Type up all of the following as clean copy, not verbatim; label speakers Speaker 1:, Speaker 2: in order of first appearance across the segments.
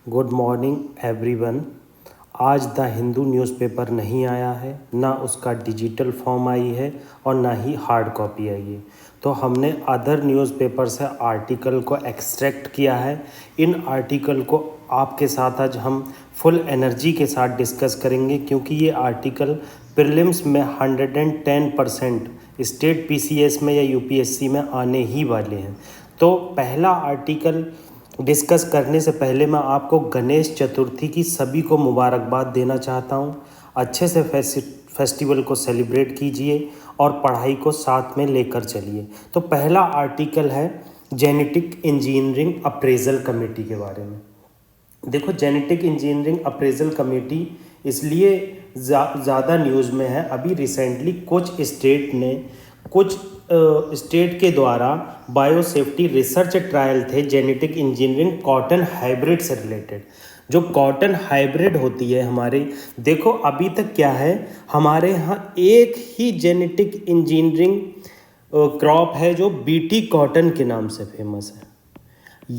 Speaker 1: Good morning everyone. आज the Hindu newspaper नहीं आया है, ना उसका डिजिटल फॉर्म आई है और ना ही हार्ड कॉपी आई है। तो हमने अदर न्यूज़पेपर से आर्टिकल को एक्सट्रैक्ट किया है। इन आर्टिकल को आपके साथ आज हम फुल एनर्जी के साथ डिस्कस करेंगे, क्योंकि ये आर्टिकल प्रीलिम्स में 110% स्टेट पीसीएस में या यूपीएससी में आने ही वाले हैं। तो पहला आर्टिकल डिस्कस करने से पहले मैं आपको गणेश चतुर्थी की सभी को मुबारकबाद देना चाहता हूँ। अच्छे से फेस्टिवल को सेलिब्रेट कीजिए और पढ़ाई को साथ में लेकर चलिए। तो पहला आर्टिकल है जेनेटिक इंजीनियरिंग अप्रेजल कमेटी के बारे में। देखो, जेनेटिक इंजीनियरिंग अप्रेजल कमेटी इसलिए ज़्यादा न्यूज़ में है। अभी रिसेंटली कुछ स्टेट के द्वारा बायोसेफ्टी रिसर्च ट्रायल थे जेनेटिक इंजीनियरिंग कॉटन हाइब्रिड से रिलेटेड। जो कॉटन हाइब्रिड होती है हमारे, देखो अभी तक क्या है, हमारे यहाँ एक ही जेनेटिक इंजीनियरिंग क्रॉप है जो बीटी कॉटन के नाम से फेमस है।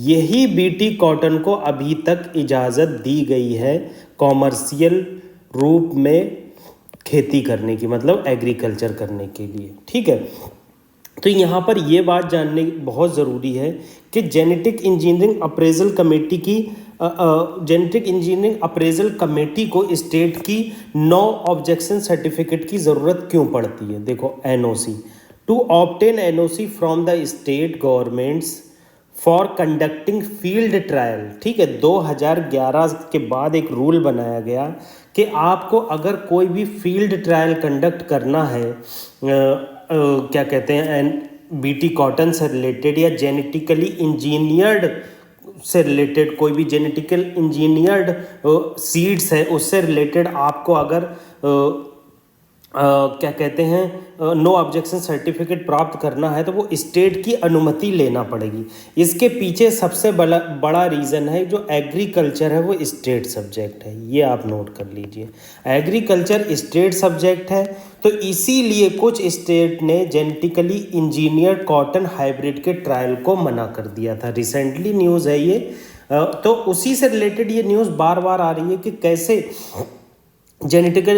Speaker 1: यही बीटी कॉटन को अभी तक इजाज़त दी गई है कॉमर्शियल रूप में खेती करने की, मतलब एग्रीकल्चर करने के लिए। ठीक है, तो यहाँ पर ये बात जानने बहुत ज़रूरी है कि जेनेटिक इंजीनियरिंग अप्रेजल कमेटी को स्टेट की 9 ऑब्जेक्शन सर्टिफिकेट की ज़रूरत क्यों पड़ती है। देखो, NOC to obtain NOC from the state governments for conducting field trial. ठीक है, 2011 के बाद एक रूल बनाया गया कि आपको अगर कोई भी फील्ड ट्रायल कंडक्ट करना है, क्या कहते हैं, बीटी कॉटन से रिलेटेड या जेनेटिकली इंजीनियर्ड से रिलेटेड, कोई भी जेनेटिकल इंजीनियर्ड सीड्स है उससे रिलेटेड आपको अगर क्या कहते हैं, नो ऑब्जेक्शन सर्टिफिकेट प्राप्त करना है तो वो स्टेट की अनुमति लेना पड़ेगी। इसके पीछे सबसे बड़ा रीज़न है जो एग्रीकल्चर है वो स्टेट सब्जेक्ट है। ये आप नोट कर लीजिए, एग्रीकल्चर स्टेट सब्जेक्ट है। तो इसीलिए कुछ स्टेट ने जेनेटिकली इंजीनियर कॉटन हाइब्रिड के ट्रायल को मना कर दिया था। रिसेंटली न्यूज़ है ये। तो उसी से रिलेटेड ये न्यूज़ बार बार आ रही है कि कैसे genetic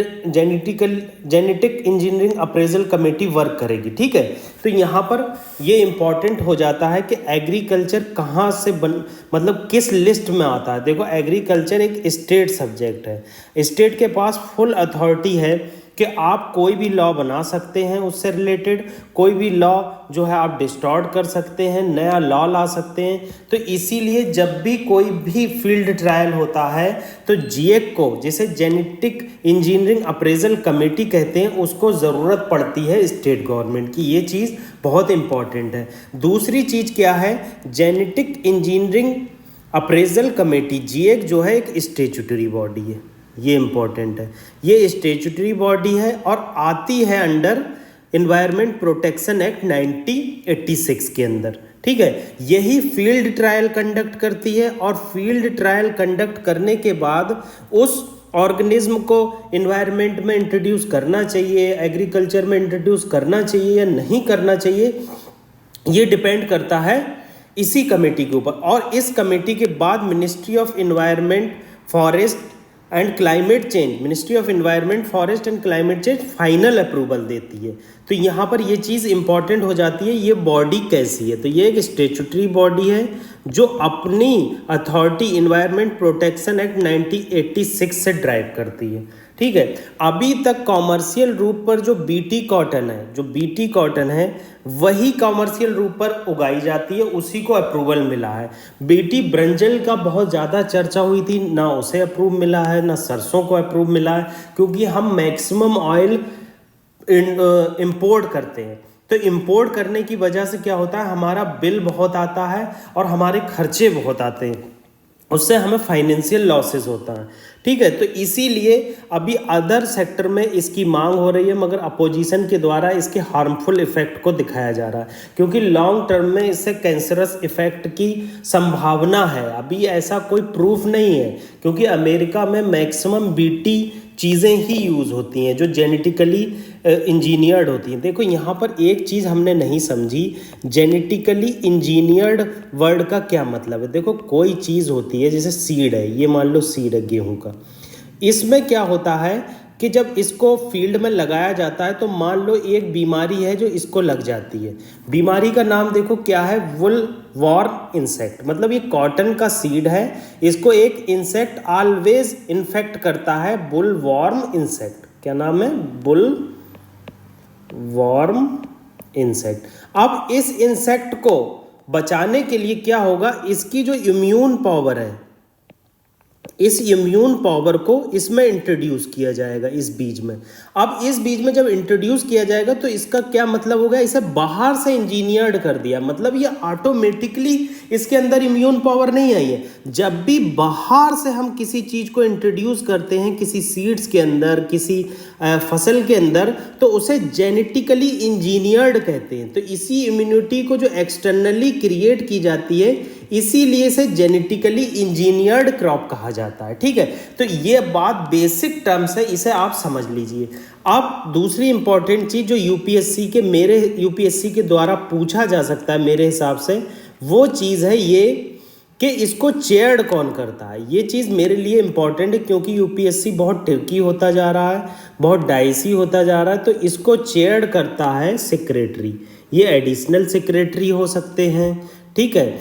Speaker 1: engineering appraisal committee work करेगी। ठीक है, तो यहाँ पर ये इम्पॉर्टेंट हो जाता है कि एग्रीकल्चर कहाँ से मतलब किस लिस्ट में आता है। देखो, एग्रीकल्चर एक स्टेट सब्जेक्ट है। स्टेट के पास फुल अथॉरिटी है कि आप कोई भी लॉ बना सकते हैं, उससे रिलेटेड कोई भी लॉ जो है आप डिस्टॉर्ट कर सकते हैं, नया लॉ ला सकते हैं। तो इसीलिए जब भी कोई भी फील्ड ट्रायल होता है तो जीएक को, जिसे जेनेटिक इंजीनियरिंग अप्रेजल कमेटी कहते हैं, उसको ज़रूरत पड़ती है स्टेट गवर्नमेंट की। ये चीज़ बहुत इंपॉर्टेंट है। दूसरी चीज़ क्या है, जेनेटिक इंजीनियरिंग अप्रेजल कमेटी जीएक जो है एक स्टेचुटरी बॉडी है। ये इम्पॉर्टेंट है, ये स्टेचुटरी बॉडी है और आती है अंडर एनवायरनमेंट प्रोटेक्शन एक्ट 1986 के अंदर। ठीक है, यही फील्ड ट्रायल कंडक्ट करती है और फील्ड ट्रायल कंडक्ट करने के बाद उस ऑर्गेनिज्म को एनवायरनमेंट में इंट्रोड्यूस करना चाहिए, एग्रीकल्चर में इंट्रोड्यूस करना चाहिए या नहीं करना चाहिए, ये डिपेंड करता है इसी कमेटी के ऊपर। और इस कमेटी के बाद ministry of environment forest and climate change, ministry of environment forest and climate change final approval देती है। तो यहाँ पर ये चीज़ इंपॉर्टेंट हो जाती है। ये बॉडी कैसी है, तो ये एक स्टेचुटरी बॉडी है जो अपनी अथॉरिटी एनवायरनमेंट प्रोटेक्शन एक्ट 1986 से ड्राइव करती है। ठीक है, अभी तक कॉमर्शियल रूप पर जो बीटी कॉटन है वही कॉमर्शियल रूप पर उगाई जाती है, उसी को अप्रूवल मिला है। बीटी ब्रिंजल का बहुत ज़्यादा चर्चा हुई थी, ना उसे अप्रूव मिला है ना सरसों को अप्रूव मिला है, क्योंकि हम मैक्सिमम ऑयल इंपोर्ट करते हैं। तो इंपोर्ट करने की वजह से क्या होता है, हमारा बिल बहुत आता है और हमारे खर्चे बहुत आते हैं, उससे हमें फाइनेंशियल लॉसेस होता है। ठीक है, तो इसीलिए अभी अदर सेक्टर में इसकी मांग हो रही है, मगर अपोजिशन के द्वारा इसके हार्मफुल इफेक्ट को दिखाया जा रहा है, क्योंकि लॉन्ग टर्म में इससे कैंसरस इफेक्ट की संभावना है। अभी ऐसा कोई प्रूफ नहीं है, क्योंकि अमेरिका में मैक्सिमम बीटी चीज़ें ही यूज़ होती हैं जो जेनेटिकली इंजीनियर्ड होती हैं। देखो यहाँ पर एक चीज़ हमने नहीं समझी, जेनेटिकली इंजीनियर्ड वर्ड का क्या मतलब है। देखो कोई चीज़ होती है जैसे सीड है, ये मान लो सीड है गेहूं का, इसमें क्या होता है कि जब इसको फील्ड में लगाया जाता है तो मान लो एक बीमारी है जो इसको लग जाती है। बीमारी का नाम देखो क्या है, वुल वॉर्म इंसेक्ट। मतलब ये कॉटन का सीड है, इसको एक इंसेक्ट ऑलवेज इन्फेक्ट करता है, बुल वॉर्म इंसेक्ट। क्या नाम है, बुल वॉर्म इंसेक्ट। अब इस इंसेक्ट को बचाने के लिए क्या होगा, इसकी जो इम्यून पावर है, इस इम्यून पावर को इसमें इंट्रोड्यूस किया जाएगा इस बीज में। अब इस बीज में जब इंट्रोड्यूस किया जाएगा तो इसका क्या मतलब होगा, इसे बाहर से इंजीनियर्ड कर दिया। मतलब ये ऑटोमेटिकली इसके अंदर इम्यून पावर नहीं आई है। जब भी बाहर से हम किसी चीज़ को इंट्रोड्यूस करते हैं किसी सीड्स के अंदर, किसी फसल के अंदर, तो उसे जेनेटिकली इंजीनियर्ड कहते हैं। तो इसी इम्यूनिटी को जो एक्सटर्नली क्रिएट की जाती है, इसीलिए इसे जेनेटिकली इंजीनियर्ड क्रॉप कहा जाता है। ठीक है, तो ये बात बेसिक टर्म्स है, इसे आप समझ लीजिए। अब दूसरी इंपॉर्टेंट चीज़ जो यूपीएससी के द्वारा पूछा जा सकता है मेरे हिसाब से, वो चीज़ है ये कि इसको चेयर्ड कौन करता है। ये चीज़ मेरे लिए इंपॉर्टेंट है क्योंकि यूपीएससी बहुत ट्रिकी होता जा रहा है, बहुत डाइसी होता जा रहा है। तो इसको चेयर्ड करता है सेक्रेटरी। ये एडिशनल सेक्रेटरी हो सकते हैं, ठीक है,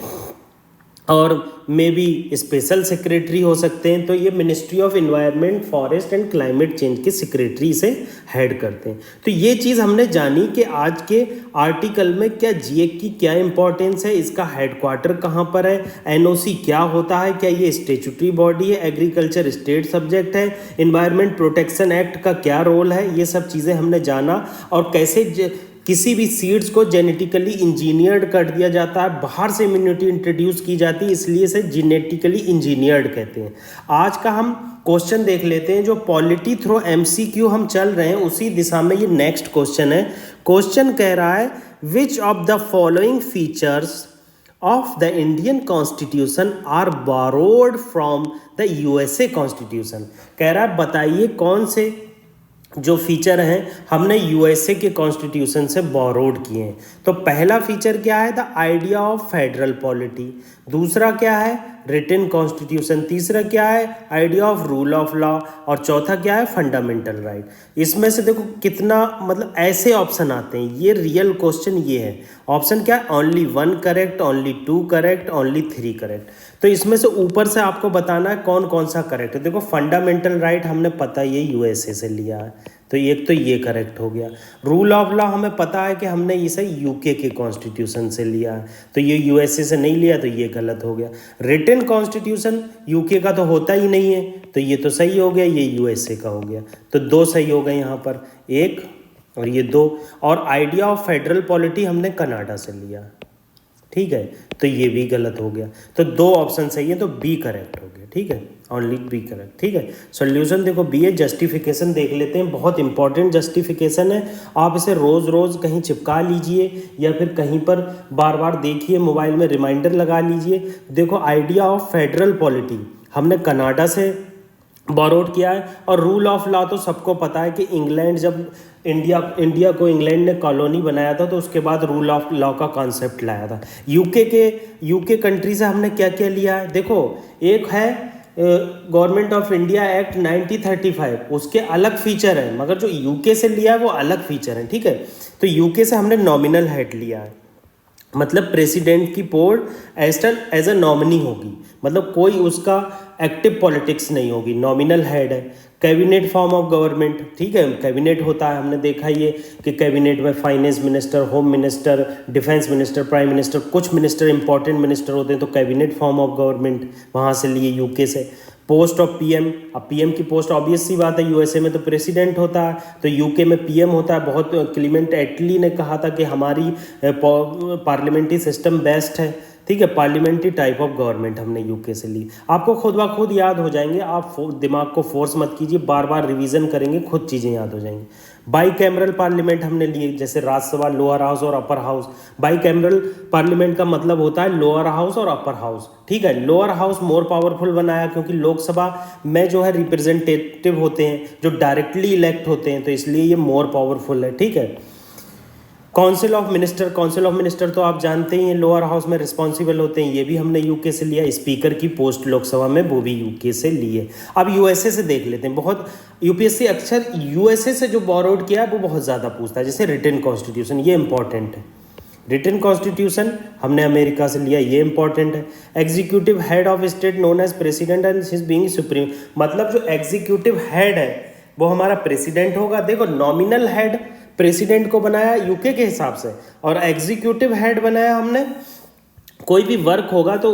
Speaker 1: और मे बी स्पेशल सेक्रेटरी हो सकते हैं। तो ये ministry of environment, forest and climate change के सेक्रेटरी से हेड करते हैं। तो ये चीज़ हमने जानी कि आज के आर्टिकल में क्या जीएक की क्या इंपॉर्टेंस है, इसका हेडक्वार्टर कहाँ पर है, एनओसी क्या होता है, क्या ये स्टेचुटरी बॉडी है, एग्रीकल्चर स्टेट सब्जेक्ट है, एनवायरनमेंट प्रोटेक्शन एक्ट का क्या रोल है, ये सब चीज़ें हमने जाना। और कैसे किसी भी सीड्स को जेनेटिकली इंजीनियर्ड कर दिया जाता है, बाहर से इम्यूनिटी इंट्रोड्यूस की जाती है, इसलिए इसे जेनेटिकली इंजीनियर्ड कहते हैं। आज का हम क्वेश्चन देख लेते हैं, जो पॉलिटी थ्रू एमसीक्यू हम चल रहे हैं उसी दिशा में ये नेक्स्ट क्वेश्चन है। क्वेश्चन कह रहा है which of the following features of the Indian constitution are borrowed from the USA constitution. कह रहा है बताइए कौन से जो फीचर हैं हमने यूएसए के कॉन्स्टिट्यूशन से बोरोड किए हैं। तो पहला फीचर क्या है, the idea of federal polity. दूसरा क्या है, रिटन कॉन्स्टिट्यूशन। तीसरा क्या है, idea of rule of law. और चौथा क्या है, फंडामेंटल राइट। इसमें से देखो कितना मतलब ऐसे ऑप्शन आते हैं, ये रियल क्वेश्चन ये है। ऑप्शन क्या है, only 1 correct, only 2 correct, only 3 correct. तो इसमें से ऊपर से आपको बताना है कौन कौन सा करेक्ट है। देखो फंडामेंटल राइट हमने पता ये यूएसए से लिया है, तो एक तो ये करेक्ट हो गया। रूल ऑफ लॉ हमें पता है कि हमने इसे यूके के कॉन्स्टिट्यूशन से लिया है, तो ये यूएसए से नहीं लिया, तो ये गलत हो गया। रिटन कॉन्स्टिट्यूशन यूके का तो होता ही नहीं है, तो ये तो सही हो गया, ये यूएसए का हो गया। तो 2 सही हो गए यहाँ पर, 1 और ये 2। और आइडिया ऑफ फेडरल पॉलिटी हमने कनाडा से लिया, ठीक है, तो ये भी गलत हो गया। तो 2 ऑप्शन सही है, तो बी करेक्ट हो गया, ठीक है, ओनली बी करेक्ट, ठीक है। सॉल्यूशन देखो बी है। जस्टिफिकेशन देख लेते हैं, बहुत इंपॉर्टेंट जस्टिफिकेशन है। आप इसे रोज़ रोज़ कहीं चिपका लीजिए या फिर कहीं पर बार बार देखिए, मोबाइल में रिमाइंडर लगा लीजिए। देखो आइडिया ऑफ फेडरल पॉलिटी हमने कनाडा से बोरोड किया है। और रूल ऑफ लॉ तो सबको पता है कि इंग्लैंड जब इंडिया को इंग्लैंड ने कॉलोनी बनाया था तो उसके बाद रूल ऑफ लॉ का कॉन्सेप्ट लाया था। यूके कंट्री से हमने क्या क्या लिया है, देखो एक है गवर्नमेंट ऑफ इंडिया एक्ट 1935, उसके अलग फीचर है, मगर जो यूके से लिया है वो अलग फीचर है, ठीक है। तो यूके से हमने नॉमिनल हेड लिया है, मतलब प्रेसिडेंट की पोस्ट एज अ नॉमिनी होगी, मतलब कोई उसका एक्टिव पॉलिटिक्स नहीं होगी, नॉमिनल हेड है। कैबिनेट फॉर्म ऑफ गवर्नमेंट, ठीक है, कैबिनेट होता है, हमने देखा ये कि कैबिनेट में finance minister, home minister, defence minister, prime minister, कुछ मिनिस्टर इंपॉर्टेंट मिनिस्टर होते हैं, तो कैबिनेट फॉर्म ऑफ गवर्नमेंट वहाँ से लिए यूके से। पोस्ट ऑफ पीएम, अब पीएम की पोस्ट ऑब्वियस सी बात है, यूएसए में तो प्रेसिडेंट होता है, तो यूके में पीएम होता है। बहुत क्लीमेंट एटली ने कहा था कि हमारी पार्लियामेंट्री सिस्टम बेस्ट है, ठीक है। पार्लियामेंट्री टाइप ऑफ गवर्नमेंट हमने यूके से ली, आपको खुद ब खुद याद हो जाएंगे, आप दिमाग को फोर्स मत कीजिए, बार बार रिवीजन करेंगे खुद चीज़ें याद हो जाएंगी। बाई कैमरल पार्लियामेंट हमने लिए, जैसे राज्यसभा, लोअर हाउस और upper house. By cameral parliament का मतलब होता है लोअर हाउस और अपर हाउस, ठीक है। लोअर हाउस मोर पावरफुल बनाया क्योंकि लोकसभा में जो है रिप्रेजेंटेटिव होते हैं जो डायरेक्टली इलेक्ट होते हैं, तो इसलिए ये मोर पावरफुल है, ठीक है। काउंसिल ऑफ मिनिस्टर तो आप जानते ही हैं लोअर हाउस में रिस्पॉन्सिबल होते हैं, ये भी हमने यूके से लिया। स्पीकर की पोस्ट लोकसभा में वो भी यूके से लिए। अब यूएसए से देख लेते हैं, बहुत यूपीएससी अक्सर यूएसए से जो बोरोड किया है वो बहुत ज़्यादा पूछता है, जैसे रिटन कॉन्स्टिट्यूशन, ये इंपॉर्टेंट है। रिटन कॉन्स्टिट्यूशन हमने अमेरिका से लिया, ये इंपॉर्टेंट है। Executive head of state known as president and his being supreme, मतलब जो एग्जीक्यूटिव हेड है वो हमारा प्रेसिडेंट होगा। देखो नॉमिनल हेड प्रेसिडेंट को बनाया यूके के हिसाब से, और एग्जीक्यूटिव हेड बनाया हमने, कोई भी वर्क होगा तो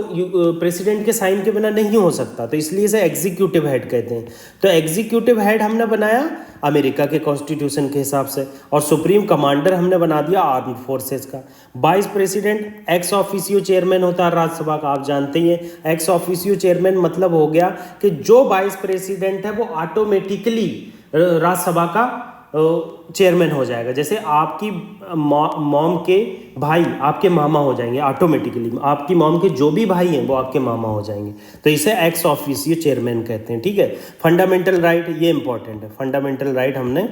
Speaker 1: प्रेसिडेंट के साइन के बिना नहीं हो सकता, तो इसलिए इसे एग्जीक्यूटिव हेड कहते हैं। तो एग्जीक्यूटिव हेड हमने बनाया अमेरिका के कॉन्स्टिट्यूशन के हिसाब से, और सुप्रीम कमांडर हमने बना दिया आर्म्ड फोर्सेस का। Vice president ex officio chairman होता है राज्यसभा का, आप जानते ही हैं। एक्स ऑफिसियो चेयरमैन मतलब हो गया कि जो वाइस प्रेसिडेंट है वो ऑटोमेटिकली राज्यसभा का चेयरमैन हो जाएगा। जैसे आपकी मॉम के भाई आपके मामा हो जाएंगे ऑटोमेटिकली, आपकी मॉम के जो भी भाई हैं वो आपके मामा हो जाएंगे, तो इसे एक्स ऑफिसियो चेयरमैन कहते हैं, ठीक है। फंडामेंटल राइट, ये इंपॉर्टेंट है। फंडामेंटल राइट हमने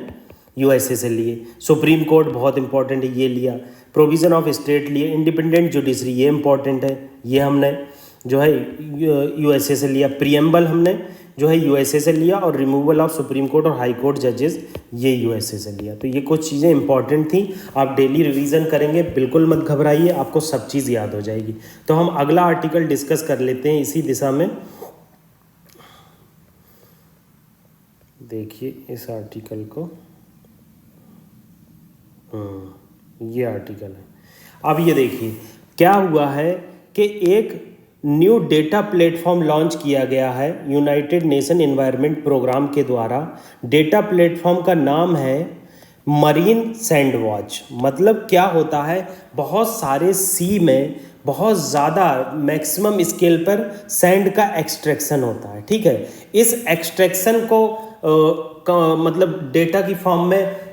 Speaker 1: यूएसए से लिए। सुप्रीम कोर्ट बहुत इंपॉर्टेंट है, ये लिया। प्रोविज़न ऑफ स्टेट लिए। इंडिपेंडेंट जुडिशरी, ये इंपॉर्टेंट है, ये हमने जो है यूएसए से लिया। प्रीएम्बल हमने जो है यूएसए से लिया, और रिमूवल ऑफ सुप्रीम कोर्ट और हाई कोर्ट जजेस ये यूएसए से लिया। तो ये कुछ चीज़ें इंपॉर्टेंट थी, आप डेली रिवीजन करेंगे, बिल्कुल मत घबराइए, आपको सब चीज़ याद हो जाएगी। तो हम अगला आर्टिकल डिस्कस कर लेते हैं इसी दिशा में। देखिए इस आर्टिकल को, ये आर्टिकल है। अब ये देखिए क्या हुआ है कि एक न्यू डेटा प्लेटफॉर्म लॉन्च किया गया है यूनाइटेड नेशन एनवायरनमेंट प्रोग्राम के द्वारा। डेटा प्लेटफॉर्म का नाम है मरीन सैंड वॉच। मतलब क्या होता है, बहुत सारे सी में बहुत ज़्यादा मैक्सिमम स्केल पर सैंड का एक्सट्रैक्शन होता है, ठीक है। इस एक्सट्रैक्शन को मतलब डेटा की फॉर्म में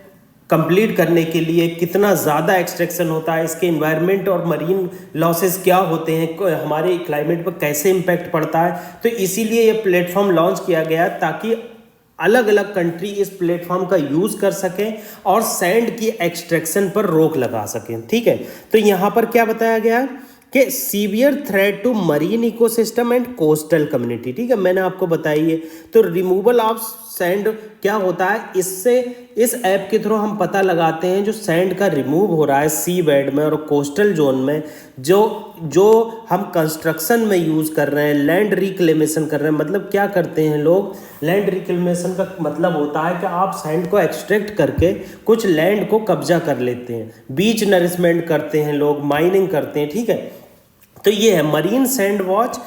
Speaker 1: कंप्लीट करने के लिए कितना ज़्यादा एक्सट्रैक्शन होता है, इसके इन्वायरमेंट और मरीन लॉसेस क्या होते हैं, हमारे क्लाइमेट पर कैसे इम्पैक्ट पड़ता है, तो इसीलिए ये प्लेटफॉर्म लॉन्च किया गया ताकि अलग अलग कंट्री इस प्लेटफॉर्म का यूज़ कर सकें और सैंड की एक्सट्रैक्शन पर रोक लगा सकें, ठीक है। तो यहाँ पर क्या बताया गया है कि severe threat to marine ecosystem and coastal community, ठीक है, मैंने आपको बताई है। तो रिमूवल ऑफ सैंड क्या होता है, इससे इस ऐप के थ्रू हम पता लगाते हैं जो सैंड का रिमूव हो रहा है सी बेड में और कोस्टल जोन में, जो हम कंस्ट्रक्शन में यूज़ कर रहे हैं, लैंड रिक्लेमेशन कर रहे हैं। मतलब क्या करते हैं लोग, लैंड रिक्लेमेशन का मतलब होता है कि आप सैंड को एक्सट्रैक्ट करके कुछ लैंड को कब्जा कर लेते हैं, बीच नरिशमेंट करते हैं लोग, माइनिंग करते हैं, ठीक है। तो ये है marine sand watch.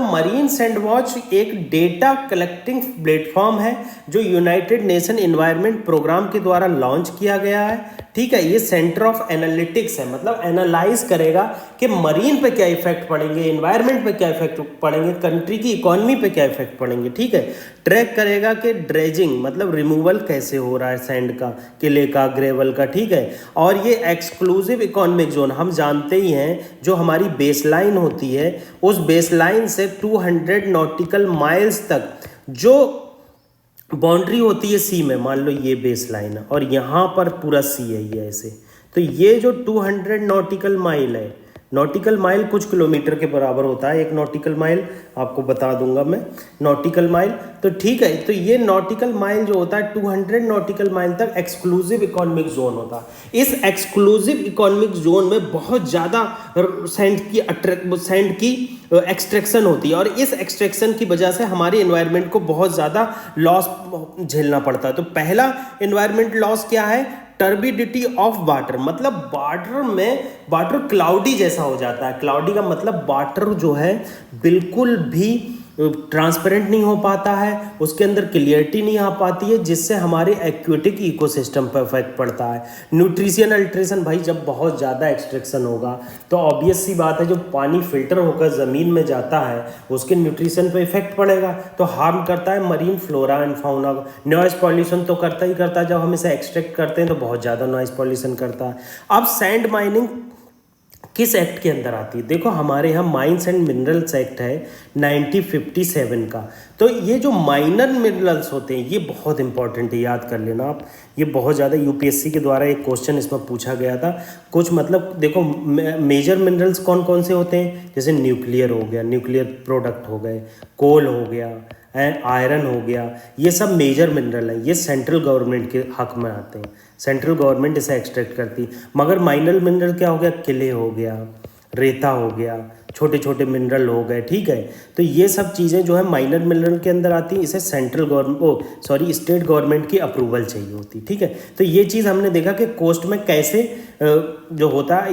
Speaker 1: Marine sand watch एक डेटा कलेक्टिंग प्लेटफॉर्म है जो यूनाइटेड नेशन एनवायरनमेंट प्रोग्राम के द्वारा लॉन्च किया गया है, ठीक है। ये सेंटर ऑफ एनालिटिक्स है, मतलब एनालाइज करेगा कि मरीन पे क्या इफेक्ट पड़ेंगे, एनवायरनमेंट पे क्या इफेक्ट पड़ेंगे, कंट्री की इकोनॉमी पे क्या इफेक्ट पड़ेंगे, ठीक है। ट्रैक करेगा कि ड्रेजिंग मतलब रिमूवल कैसे हो रहा है सैंड का, किले का, ग्रेवल का, ठीक है। और ये एक्सक्लूसिव इकोनॉमिक जोन हम जानते ही हैं, जो हमारी बेसलाइन होती है उस बेसलाइन से 200 नॉटिकल माइल्स तक जो बाउंड्री होती है सी में, मान लो ये बेस लाइन है और यहाँ पर पूरा सी है ये ऐसे, तो ये जो 200 नॉटिकल माइल है, नॉटिकल माइल कुछ किलोमीटर के बराबर होता है, एक नॉटिकल माइल आपको बता दूंगा मैं, नॉटिकल माइल, तो ठीक है। तो ये नॉटिकल माइल जो होता है 200 नॉटिकल माइल तक एक्सक्लूसिव इकोनॉमिक जोन होता है। इस एक्सक्लूसिव इकोनॉमिक जोन में बहुत ज़्यादा सैंड की एक्सट्रैक्शन होती है और इस एक्सट्रैक्शन की वजह से हमारे एनवायरनमेंट को बहुत ज़्यादा लॉस झेलना पड़ता है। तो पहला एनवायरनमेंट लॉस क्या है, टर्बिडिटी ऑफ वाटर, मतलब वाटर क्लाउडी जैसा हो जाता है। क्लाउडी का मतलब वाटर जो है बिल्कुल भी ट्रांसपेरेंट नहीं हो पाता है, उसके अंदर क्लियरिटी नहीं आ पाती है, जिससे हमारे एक्वेटिक इकोसिस्टम पर इफेक्ट पड़ता है। न्यूट्रिशन अल्ट्रेशन, भाई जब बहुत ज़्यादा एक्सट्रैक्शन होगा तो ऑब्वियस सी बात है जो पानी फिल्टर होकर ज़मीन में जाता है उसके न्यूट्रिशन पर इफेक्ट पड़ेगा, तो हार्म करता है मरीन फ्लोरा एंड फाउना को। नॉइज़ पॉल्यूशन तो करता ही करता है, जब हम इसे एक्सट्रैक्ट करते हैं तो बहुत ज़्यादा नॉइज़ पॉल्यूशन करता है। अब सैंड माइनिंग किस एक्ट के अंदर आती है? देखो हमारे यहाँ माइंस एंड मिनरल्स एक्ट है 1957 का। तो ये जो माइनर मिनरल्स होते हैं ये बहुत इंपॉर्टेंट है, याद कर लेना आप। ये बहुत ज़्यादा यूपीएससी के द्वारा एक क्वेश्चन इसमें पूछा गया था कुछ, मतलब देखो मेजर मिनरल्स कौन कौन से होते हैं, जैसे न्यूक्लियर हो गया, न्यूक्लियर प्रोडक्ट हो गए, कोल हो गया, आयरन हो गया, ये सब मेजर मिनरल हैं, ये सेंट्रल गवर्नमेंट के हक में आते हैं, सेंट्रल गवर्नमेंट इसे एक्सट्रैक्ट करती। मगर माइनर मिनरल क्या हो गया, किले हो गया, रेता हो गया, छोटे छोटे मिनरल हो गए, ठीक है। तो ये सब चीज़ें जो है माइनर मिनरल के अंदर आती हैं, इसे सेंट्रल गवर्नमेंट स्टेट गवर्नमेंट की अप्रूवल चाहिए होती, ठीक है। तो ये चीज़ हमने देखा कि कोस्ट में कैसे जो होता है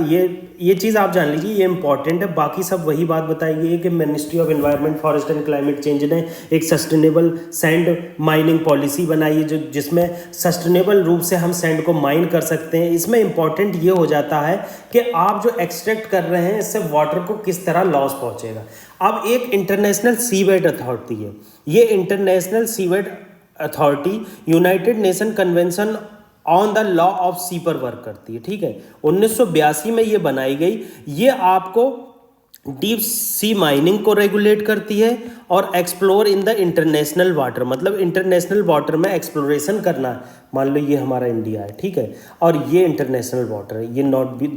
Speaker 1: ये चीज़ आप जान लीजिए, ये इंपॉर्टेंट है। बाकी सब वही बात बताई गई है कि ministry of environment forest and climate change ने एक सस्टेनेबल सैंड माइनिंग पॉलिसी बनाई है, जिसमें सस्टेनेबल रूप से हम सैंड को माइन कर सकते हैं। इसमें इंपॉर्टेंट ये हो जाता है कि आप जो एक्सट्रैक्ट कर रहे हैं इससे वाटर को किस तरह लॉस पहुंचेगा। अब एक इंटरनेशनल सीवेड अथॉरिटी है, ये international seabed authority United Nation convention on the law of sea पर वर्क करती है, ठीक है। 1982 में ये बनाई गई। ये आपको डीप सी माइनिंग को रेगुलेट करती है और explore in the international water, मतलब इंटरनेशनल वाटर में एक्सप्लोरेशन करना है। मान लो ये हमारा इंडिया है, ठीक है, और ये इंटरनेशनल वाटर है, ये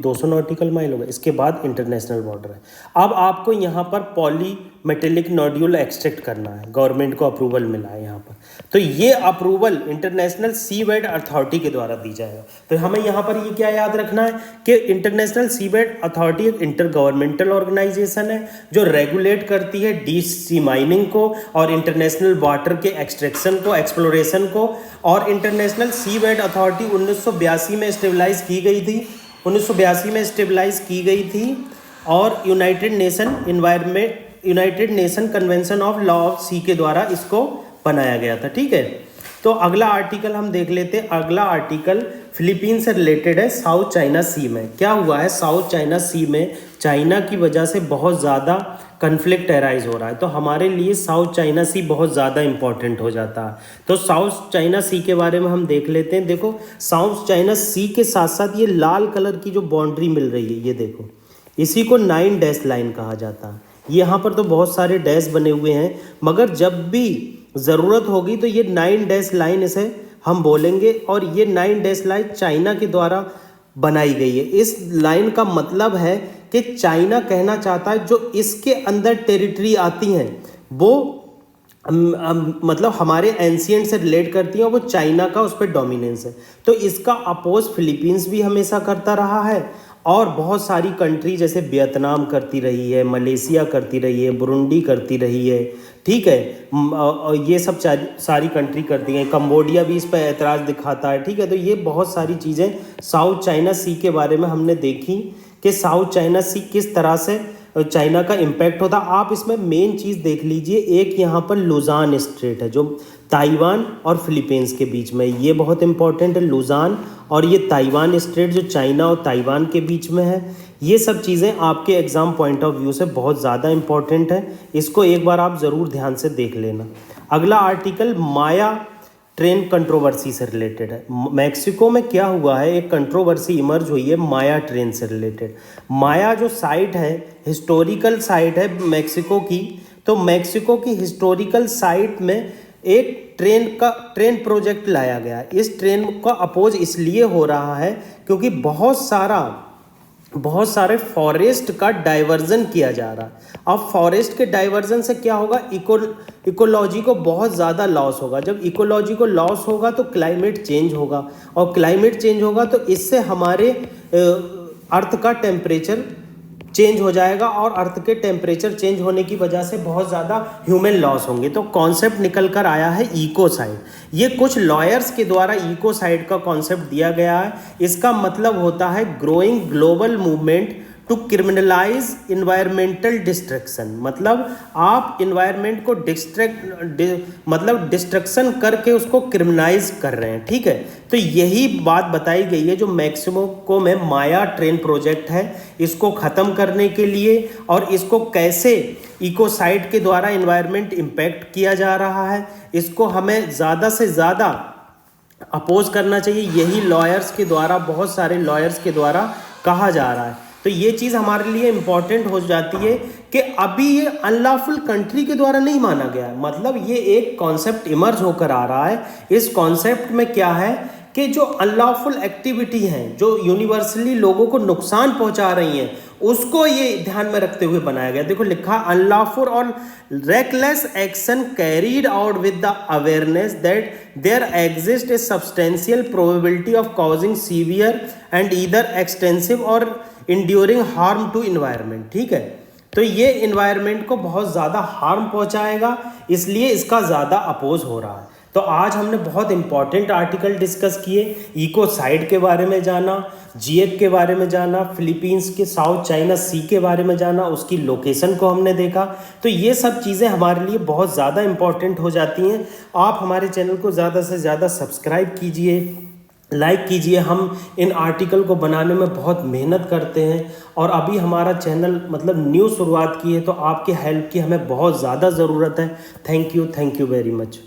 Speaker 1: 200 नॉटिकल माइल होगा, इसके बाद इंटरनेशनल वाटर है। अब आपको यहाँ पर पॉली मेटेलिक नोड्यूल एक्सट्रैक्ट करना है, गवर्नमेंट को अप्रूवल मिला है यहाँ पर, तो ये अप्रूवल इंटरनेशनल सीवेड अथॉरिटी के द्वारा दी जाएगा। तो हमें यहाँ पर ये क्या याद रखना है कि इंटरनेशनल सीवेड अथॉरिटी एक इंटर गवर्नमेंटल ऑर्गेनाइजेशन है जो रेगुलेट करती है डीप सी माइनिंग को और इंटरनेशनल वाटर के एक्सट्रैक्शन को, एक्सप्लोरेशन को। और इंटरनेशनल सीवेड अथॉरिटी 1982 में स्टेबलाइज की गई थी, 1982 में स्टेबलाइज की गई थी, और United Nation convention of law of sea के द्वारा इसको बनाया गया था, ठीक है। तो अगला आर्टिकल हम देख लेते हैं। अगला आर्टिकल फिलीपीन से रिलेटेड है। साउथ चाइना सी में क्या हुआ है, साउथ चाइना सी में चाइना की वजह से बहुत ज़्यादा कन्फ्लिक्ट एराइज हो रहा है, तो हमारे लिए साउथ चाइना सी बहुत ज़्यादा इंपॉर्टेंट हो जाता है। तो साउथ चाइना सी के बारे में हम देख लेते हैं। देखो साउथ चाइना सी के साथ साथ ये लाल कलर की जो बाउंड्री मिल रही है, ये देखो, इसी को 9 डैश लाइन कहा जाता है। यहाँ पर तो बहुत सारे डैश बने हुए हैं, मगर जब भी ज़रूरत होगी तो ये 9 डैश लाइन इसे हम बोलेंगे, और ये 9 डैश लाइन चाइना के द्वारा बनाई गई है। इस लाइन का मतलब है कि चाइना कहना चाहता है जो इसके अंदर टेरिटरी आती हैं वो मतलब हमारे एंशिएंट से रिलेट करती हैं, और वो चाइना का उस पर डोमिनेंस है। तो इसका अपोज फिलीपींस भी हमेशा करता रहा है, और बहुत सारी कंट्री जैसे वियतनाम करती रही है, मलेशिया करती रही है, बुरुंडी करती रही है, ठीक है, ये सब सारी कंट्री करती हैं। कंबोडिया भी इस पर एतराज़ दिखाता है, ठीक है। तो ये बहुत सारी चीज़ें साउथ चाइना सी के बारे में हमने देखी कि साउथ चाइना सी किस तरह से चाइना का इम्पैक्ट होता। आप इसमें मेन चीज़ देख लीजिए, एक यहाँ पर लुजान स्ट्रेट है जो ताइवान और फिलीपींस के बीच में, ये बहुत इंपॉर्टेंट है लुजान, और ये ताइवान स्ट्रेट जो चाइना और ताइवान के बीच में है। ये सब चीज़ें आपके एग्ज़ाम पॉइंट ऑफ व्यू से बहुत ज़्यादा इंपॉर्टेंट है, इसको एक बार आप ज़रूर ध्यान से देख लेना। अगला आर्टिकल माया ट्रेन कंट्रोवर्सी से रिलेटेड है। मैक्सिको में क्या हुआ है, एक कंट्रोवर्सी इमर्ज हुई है माया ट्रेन से रिलेटेड। माया जो साइट है, हिस्टोरिकल साइट है मैक्सिको की, तो मैक्सिको की हिस्टोरिकल साइट में एक ट्रेन प्रोजेक्ट लाया गया। इस ट्रेन का अपोज इसलिए हो रहा है क्योंकि बहुत सारे फॉरेस्ट का डाइवर्जन किया जा रहा है। अब फॉरेस्ट के डाइवर्जन से क्या होगा, इकोलॉजी को बहुत ज़्यादा लॉस होगा। जब इकोलॉजी को लॉस होगा तो क्लाइमेट चेंज होगा, और क्लाइमेट चेंज होगा तो इससे हमारे अर्थ का टेम्परेचर चेंज हो जाएगा, और अर्थ के टेम्परेचर चेंज होने की वजह से बहुत ज़्यादा ह्यूमन लॉस होंगे। तो कॉन्सेप्ट निकल कर आया है इकोसाइड। ये कुछ लॉयर्स के द्वारा इकोसाइड का कॉन्सेप्ट दिया गया है। इसका मतलब होता है growing global movement to criminalize environmental destruction, मतलब आप इन्वायरमेंट को डिस्ट्रक्शन करके उसको क्रिमिनलाइज कर रहे हैं, ठीक है। तो यही बात बताई गई है जो मैक्सिको में माया ट्रेन प्रोजेक्ट है, इसको ख़त्म करने के लिए और इसको कैसे इकोसाइड के द्वारा इन्वायरमेंट इम्पैक्ट किया जा रहा है, इसको हमें ज़्यादा से ज़्यादा अपोज करना चाहिए। यही लॉयर्स के द्वारा, बहुत सारे लॉयर्स के द्वारा कहा जा रहा है। तो ये चीज़ हमारे लिए इम्पॉर्टेंट हो जाती है कि अभी ये अनलॉफुल कंट्री के द्वारा नहीं माना गया है, मतलब ये एक कॉन्सेप्ट इमर्ज होकर आ रहा है। इस कॉन्सेप्ट में क्या है कि जो अनलॉफुल एक्टिविटी हैं, जो यूनिवर्सली लोगों को नुकसान पहुंचा रही हैं, उसको ये ध्यान में रखते हुए बनाया गया। देखो लिखा, अनलॉफुल और reckless action carried out with the awareness that there exist a substantial probability of causing severe and either extensive और इंड्यूरिंग हार्म टू इन्वायरमेंट, ठीक है। तो ये इन्वायरमेंट को बहुत ज़्यादा हार्म पहुंचाएगा, इसलिए इसका ज़्यादा अपोज हो रहा है। तो आज हमने बहुत इंपॉर्टेंट आर्टिकल डिस्कस किए, इकोसाइड के बारे में जाना, जीएफ के बारे में जाना, फिलीपींस के साउथ चाइना सी के बारे में जाना, उसकी लोकेशन को हमने देखा। तो ये सब चीज़ें हमारे लिए बहुत ज़्यादा इंपॉर्टेंट हो जाती हैं। आप हमारे चैनल को ज़्यादा से ज़्यादा सब्सक्राइब कीजिए, लाइक कीजिए। हम इन आर्टिकल को बनाने में बहुत मेहनत करते हैं और अभी हमारा चैनल मतलब न्यू शुरुआत की है, तो आपके हेल्प की हमें बहुत ज़्यादा ज़रूरत है। Thank you very much.